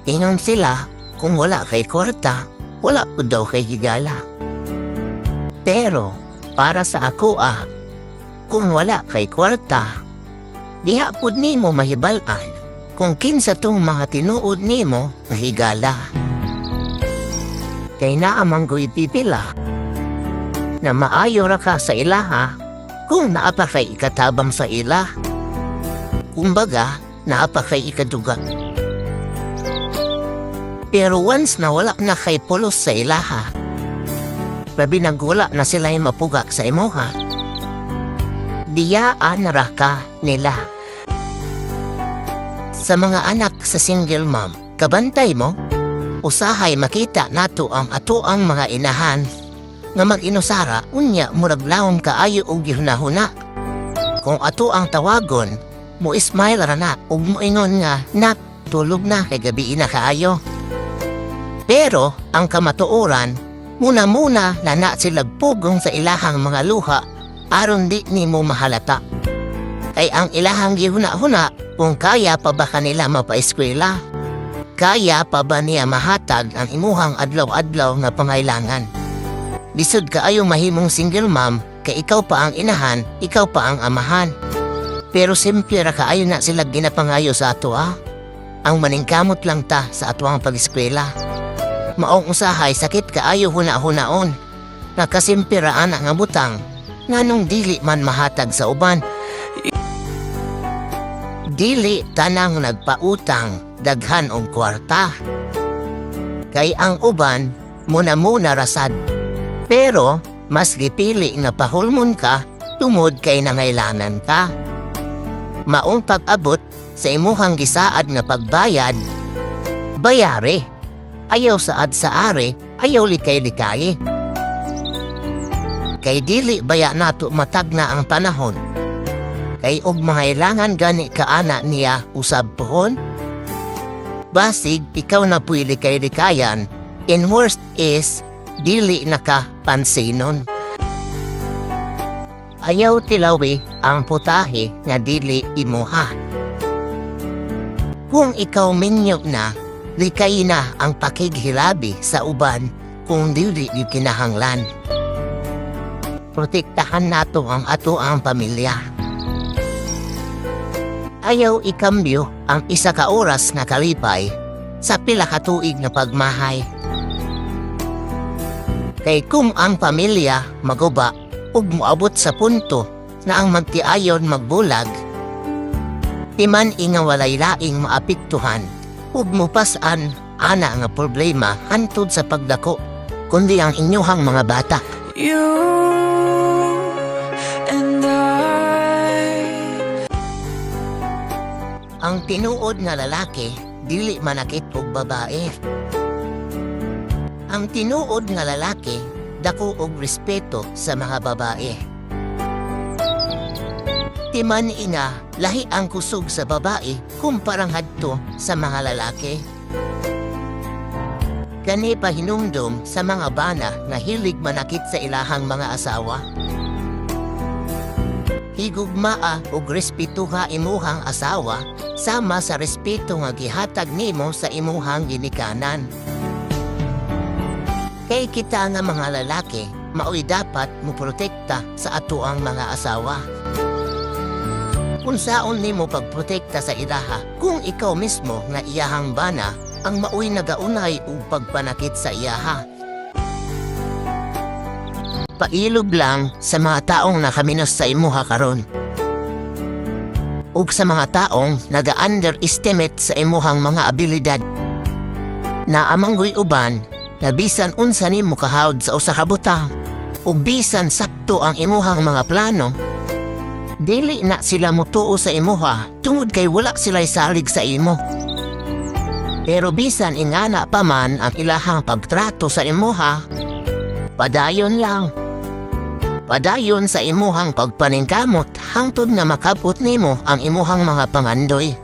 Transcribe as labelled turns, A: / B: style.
A: Ingon sila, kung wala kay kwarta, wala po daw kay higala. Pero, para sa ako kung wala kay kwarta, diha pud nimo mahibalan kung kinsa tong mga tinuod nimo nga higala. Kay naamang go'y pipila na maayo ra ka sa ilaha kung naapa kay ikatabang sa ila. Kumbaga, naapa kay ikaduga. Pero once na wala na kay pulos sa ilaha, labi nagwala na sila yung mapuga sa imuha, diyaan na ra ka nila. Sa mga anak sa single mom, kabantay mo, usahay makita nato ang atoang mga inahan nga mag-inusara unya murag lawom kaayo og gihunahuna. Kung ato ang tawagon, mo ismail ra na ug moingon nga nak tulog na kay gabi na kaayo. Pero ang kamatuoran, muna na sila pugong sa ilahang mga luha aron di nimo mahalata. Kay ang ilahang gihuna-huna kung kaya pa ba kanila mapaeskwela, kaya pa ba niya mahatag ang imuhang adlaw-adlaw na pangailangan. Lisod kaayo mahimong single mom kay ikaw pa ang inahan, ikaw pa ang amahan. Pero simple ra kaayo na sila ginapangayo sa ato ang maningkamot lang ta sa atuang pag-eskwela. Maong usahay sakit kaayo huna-hunaon. Nakasimpiraan nga butang nganong dili man mahatag sa uban. Dili tanang nagpautang daghan og kwarta. Kay ang uban muna rasad. Pero mas gipili nga pahulmon ka tungod kay nangailangan ka. Maong pag-abot sa imuhang gisaad nga pagbayad, bayari. Ayaw saad sa ari, ayaw likay-likay. Kay dili baya nato matag na ang panahon. Kay og mangailangan gani kaana niya usab pohon. Basig ikaw na puy likay-likayan, in worst is dili nakapansinon. Ayaw tilawi ang putahe nga dili imuha. Kung ikaw minyo na, likay na ang pakighilabi sa uban kung dili di kinahanglan. Protektahan nato ang ato ang pamilya. Ayaw ikambyo ang isa ka oras na kalipay sa pila ka tuig na pagmahay. Kay kung ang pamilya maguba ug moabot sa punto na ang magtiayon magbulag, timan inga walay laing maapektuhan ug mupasan ana nga problema hantod sa pagdako kundi ang inyuhang mga bata.
B: You and I.
A: Ang tinuod nga lalaki dili manakit og babae. Ang tinuod nga lalaki dako og respeto sa mga babae. Timan ina, lahi ang kusog sa babae kumparang hadto sa mga lalaki. Kani pa hinumdum sa mga bana na hilig manakit sa ilahang mga asawa. Higugmaa og respetuha imuhang asawa sama sa respeto nga gihatag nimo sa imuhang ginikanan. Kay kita nga mga lalaki, maoy dapat moprotekta sa atoang mga asawa. Unsaon nimo pagprotekta sa ilaha kung ikaw mismo nga iyahang bana ang maoy nagaunay ug pagpanakit sa iyaha. Pailob lang sa mga taong nakaminos sa imuha karon. Ug sa mga taong naga-underestimate sa imuhang mga abilidad. Naamanggoy uban na bisan unsa nimo kahawd sa usa ka butang ug bisan sakto ang imuhang mga plano, dili na sila mutuo sa imuha tungod kay wala sila'y salig sa imo. Pero bisan ingana pa man ang ilahang pagtrato sa imuha, padayon lang. Padayon sa imuhang pagpaningkamot hangtod nga makabot nimo ang imuhang mga pangandoy.